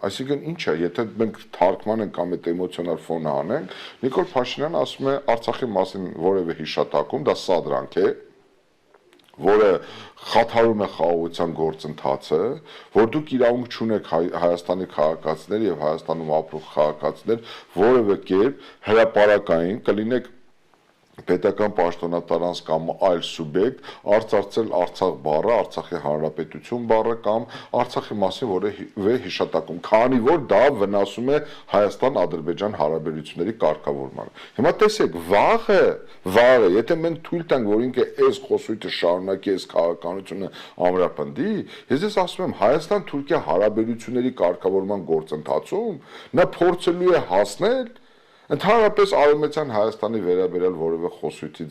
Այսինքն ինչ է, եթե մենք թարգման ենք կամ այդ էմոցիոնալ ֆոնը անենք, Նիկոլ Փաշինյանը ասում է Արցախի մասին որևէ հիշատակում, դա սադրանք է, որը խաթարում է խաղաղության գործընթացը, որ դուք իրավունք չունեք Հայաստանի քաղաքացիներ եւ Հայաստանում ապրող քաղաքացիներ որևէ կերպ հրապարակային կլինեք պետական պաշտոնատարանց կամ այլ սուբյեկտ արծարծել Արցախ բառը, Արցախի հանրապետություն բառը կամ Արցախի մասին որևէ հիշատակում, քանի որ դա վնասում է Հայաստան-Ադրբեջան հարաբերությունների կարգավորմանը։ Հիմա տեսեք, վաղը, եթե մենք թույլ տանք, որ ինքը այս խոսույթը շարունակի, այս քաղաքականությունը ամրապնդի, ես ասում եմ, Հայաստան-Թուրքիա հարաբերությունների կարգավորման գործընթացում նա փորձելու է հասնել ընդհանրապես Արևմտյան Հայաստանի վերաբերյալ որևէ խոսույթի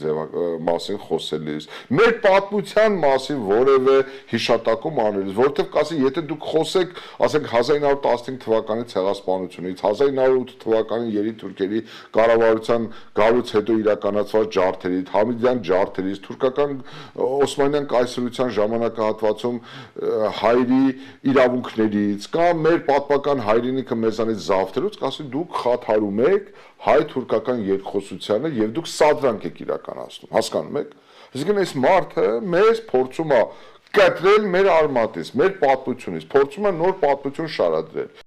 մասին խոսելիս, մեր պատմության մասին որևէ հիշատակում անելիս, որովհետև կասի, եթե դուք խոսեք, ասենք 1915 թվականի ցեղասպանությունից, 1908 թվականի երի-թուրքերի կառավարության գալուց հետո իրականացված ջարդերից, Համիդյան ջարդերից, թուրքական Օսմանյան կայսրության ժամանակահատվածում հայերի իրավունքներից կամ մեր պատմական հայրենիքը մեզանից զավթելուց, կասի դուք խաթարում եք հայ-թուրքական երկխոսությանը եւ դուք սադրանք եք իրականացնում, հասկանում եք։ Այսինքն այս մարդը մեզ փորձում է կտրել մեր արմատից, մեր պատմությունից, փորձում է նոր պատմություն շարադրել։